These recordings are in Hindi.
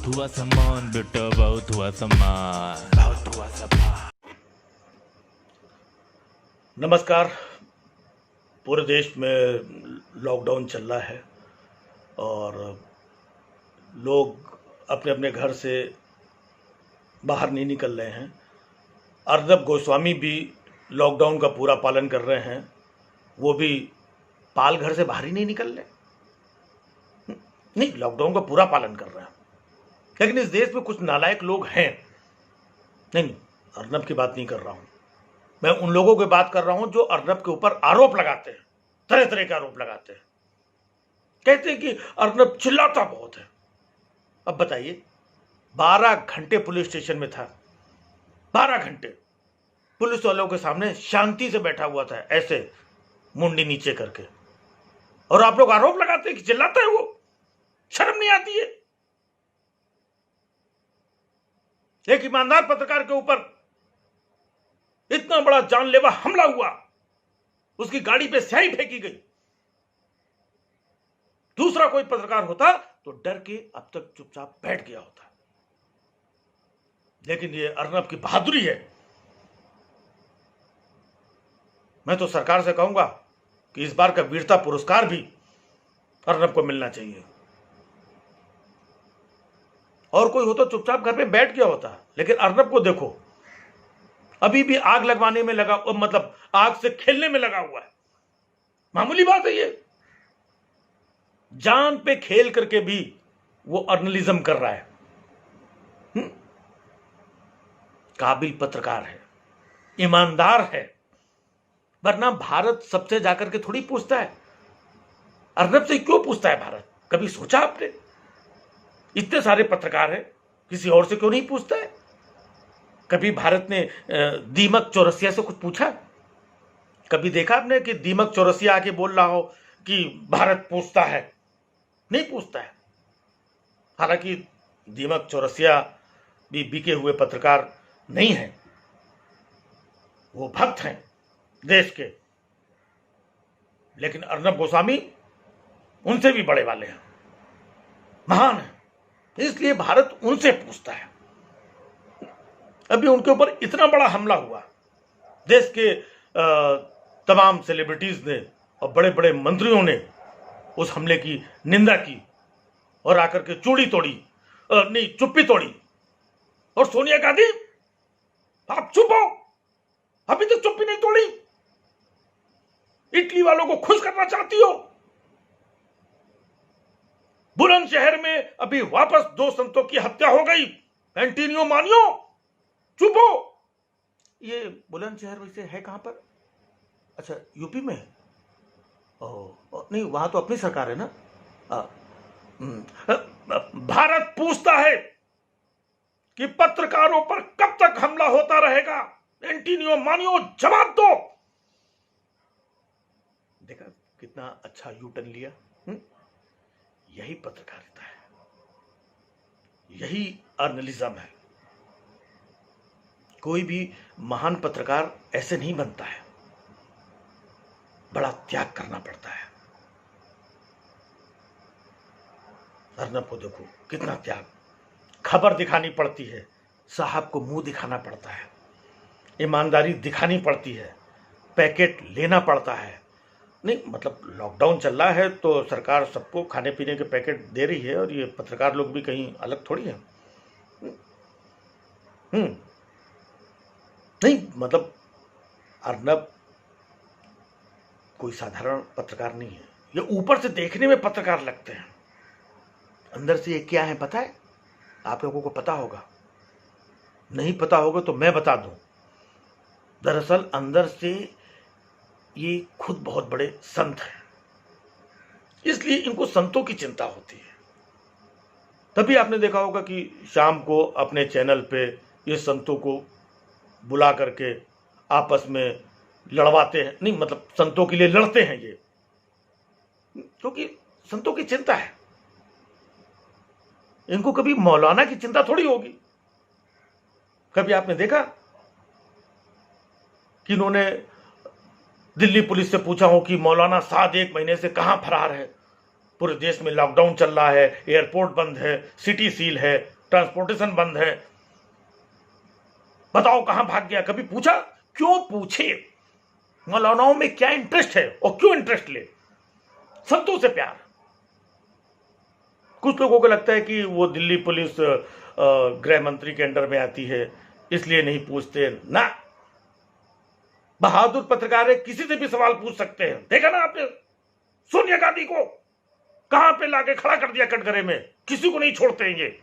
बहुत हुआ सामान बेटा, बहुत हुआ सामान, बहुत हुआ सामान। नमस्कार। पूरे देश में लॉकडाउन चल रहा है और लोग अपने अपने घर से बाहर नहीं निकल रहे हैं। अर्नब गोस्वामी भी लॉकडाउन का पूरा पालन कर रहे हैं, वो भी पाल घर से बाहर ही नहीं निकल रहे। नहीं, लॉकडाउन का पूरा पालन कर रहे हैं, लेकिन इस देश में कुछ नालायक लोग हैं। नहीं, अर्नब की बात नहीं कर रहा हूं, मैं उन लोगों की बात कर रहा हूं जो अर्नब के ऊपर आरोप लगाते हैं, तरह तरह के आरोप लगाते हैं। कहते हैं कि अर्नब चिल्लाता बहुत है। अब बताइए, 12 घंटे पुलिस स्टेशन में था, 12 घंटे पुलिस वालों के सामने शांति से बैठा हुआ था, ऐसे मुंडी नीचे करके, और आप लोग आरोप लगाते हैं कि चिल्लाता है वो। शर्म नहीं आती है? एक ईमानदार पत्रकार के ऊपर इतना बड़ा जानलेवा हमला हुआ, उसकी गाड़ी पे स्याही फेंकी गई। दूसरा कोई पत्रकार होता तो डर के अब तक चुपचाप बैठ गया होता, लेकिन ये अर्नब की बहादुरी है। मैं तो सरकार से कहूंगा कि इस बार का वीरता पुरस्कार भी अर्नब को मिलना चाहिए। और कोई हो तो चुपचाप घर पे बैठ गया होता, लेकिन अर्नब को देखो, अभी भी आग लगवाने में लगा, मतलब आग से खेलने में लगा हुआ है। मामूली बात है ये, जान पे खेल करके भी वो अर्नलिज्म कर रहा है। काबिल पत्रकार है, ईमानदार है, वरना भारत सबसे जाकर के थोड़ी पूछता है। अर्नब से क्यों पूछता है भारत? कभी सोचा आपने? इतने सारे पत्रकार हैं, किसी और से क्यों नहीं पूछता है? कभी भारत ने दीमक चौरसिया से कुछ पूछा? कभी देखा आपने कि दीमक चौरसिया आके बोल रहा हो कि भारत पूछता है? नहीं पूछता है। हालांकि दीमक चौरसिया भी बिके हुए पत्रकार नहीं है, वो भक्त हैं देश के, लेकिन अर्नब गोस्वामी उनसे भी बड़े वाले हैं, महान हैं, इसलिए भारत उनसे पूछता है। अभी उनके ऊपर इतना बड़ा हमला हुआ, देश के तमाम सेलिब्रिटीज ने और बड़े बड़े मंत्रियों ने उस हमले की निंदा की और आकर के चूड़ी तोड़ी, नहीं चुप्पी तोड़ी। और सोनिया गांधी, आप चुप हो, अभी तक चुप्पी नहीं तोड़ी। इटली वालों को खुश करना चाहती हो। बुलंदशहर में अभी वापस 2 संतों की हत्या हो गई, एंटोनियो मानियो, चुप हो। ये बुलंदशहर वैसे है कहां पर? अच्छा, यूपी में? नहीं, वहां तो अपनी सरकार है ना। भारत पूछता है कि पत्रकारों पर कब तक हमला होता रहेगा? एंटोनियो मानियो, जवाब दो। देखा कितना अच्छा यू टर्न लिया। यही पत्रकारिता है, यही अर्नलिज्म है। कोई भी महान पत्रकार ऐसे नहीं बनता है, बड़ा त्याग करना पड़ता है। अर्नब को देखो, कितना त्याग। खबर दिखानी पड़ती है, साहब को मुंह दिखाना पड़ता है, ईमानदारी दिखानी पड़ती है, पैकेट लेना पड़ता है। नहीं, मतलब लॉकडाउन चल रहा है तो सरकार सबको खाने पीने के पैकेट दे रही है, और ये पत्रकार लोग भी कहीं अलग थोड़ी है। नहीं, मतलब अर्नब कोई साधारण पत्रकार नहीं है। ये ऊपर से देखने में पत्रकार लगते हैं, अंदर से ये क्या है पता है? आप लोगों को पता होगा, नहीं पता होगा तो मैं बता दूं। दरअसल अंदर से ये खुद बहुत बड़े संत हैं, इसलिए इनको संतों की चिंता होती है। तभी आपने देखा होगा कि शाम को अपने चैनल पे ये संतों को बुला करके आपस में लड़वाते हैं। नहीं, मतलब संतों के लिए लड़ते हैं ये, क्योंकि संतों की चिंता है। इनको कभी मौलाना की चिंता थोड़ी होगी। कभी आपने देखा कि इन्होंने दिल्ली पुलिस से पूछा हो कि मौलाना साद 1 महीने से कहां फरार है? पूरे देश में लॉकडाउन चल रहा है, एयरपोर्ट बंद है, सिटी सील है, ट्रांसपोर्टेशन बंद है, बताओ कहां भाग गया? कभी पूछा? क्यों पूछे? मौलानाओं में क्या इंटरेस्ट है और क्यों इंटरेस्ट ले? संतों से प्यार। कुछ लोगों को लगता है कि वो दिल्ली पुलिस गृह मंत्री के अंडर में आती है, इसलिए नहीं पूछते ना। बहादुर पत्रकार है, किसी से भी सवाल पूछ सकते हैं। देखा ना आपने सोनिया गांधी को कहां पे लाके खड़ा कर दिया कटघरे में, किसी को नहीं छोड़ते हैं ये।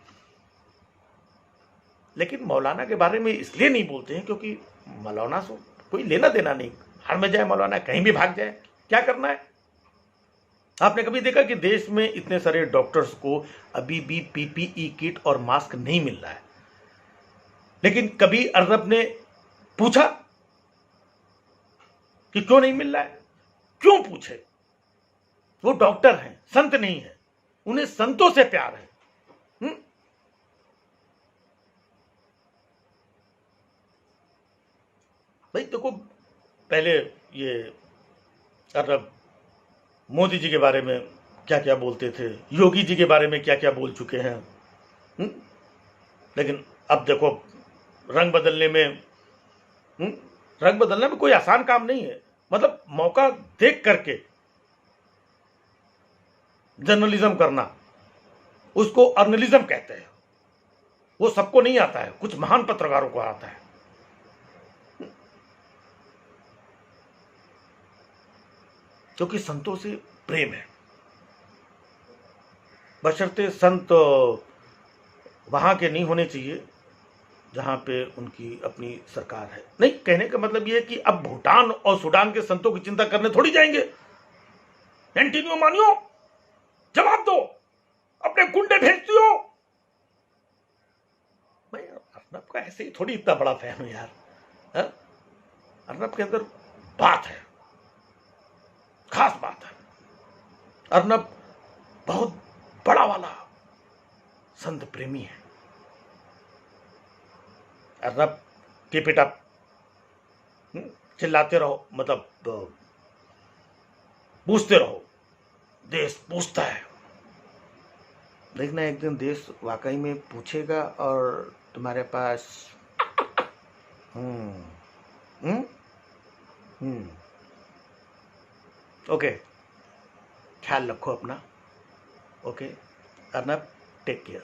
लेकिन मौलाना के बारे में इसलिए नहीं बोलते हैं क्योंकि मौलाना से कोई लेना देना नहीं। हार में जाए मौलाना, कहीं भी भाग जाए, क्या करना है? आपने कभी देखा कि देश में इतने सारे डॉक्टर्स को अभी भी पीपीई किट और मास्क नहीं मिल रहा है? लेकिन कभी अर्नब ने पूछा कि क्यों नहीं मिल रहा है? क्यों पूछे? वो डॉक्टर हैं, संत नहीं है, उन्हें संतों से प्यार है। भाई देखो, पहले ये अर्नब मोदी जी के बारे में क्या क्या बोलते थे, योगी जी के बारे में क्या क्या बोल चुके हैं। लेकिन अब देखो, रंग बदलने में कोई आसान काम नहीं है। मतलब मौका देख करके जर्नलिज्म करना, उसको अर्नलिज्म कहते हैं। वो सबको नहीं आता है, कुछ महान पत्रकारों को आता है। क्योंकि संतों से प्रेम है, बशर्ते संत वहां के नहीं होने चाहिए जहां पे उनकी अपनी सरकार है। नहीं, कहने का मतलब यह है कि अब भूटान और सूडान के संतों की चिंता करने थोड़ी जाएंगे। एंटीनियो मानियो, जवाब दो, अपने गुंडे भेजती हो। मैं अर्नब का ऐसे ही थोड़ी इतना बड़ा फैन हूं यार। अर्नब के अंदर बात है, खास बात है। अर्नब बहुत बड़ा वाला संत प्रेमी है। अर्नब कीप इट अप, चिल्लाते रहो, मतलब पूछते रहो, देश पूछता है। देखना एक दिन देश वाकई में पूछेगा और तुम्हारे पास ओके, ख्याल रखो अपना। Okay Arnab, take care.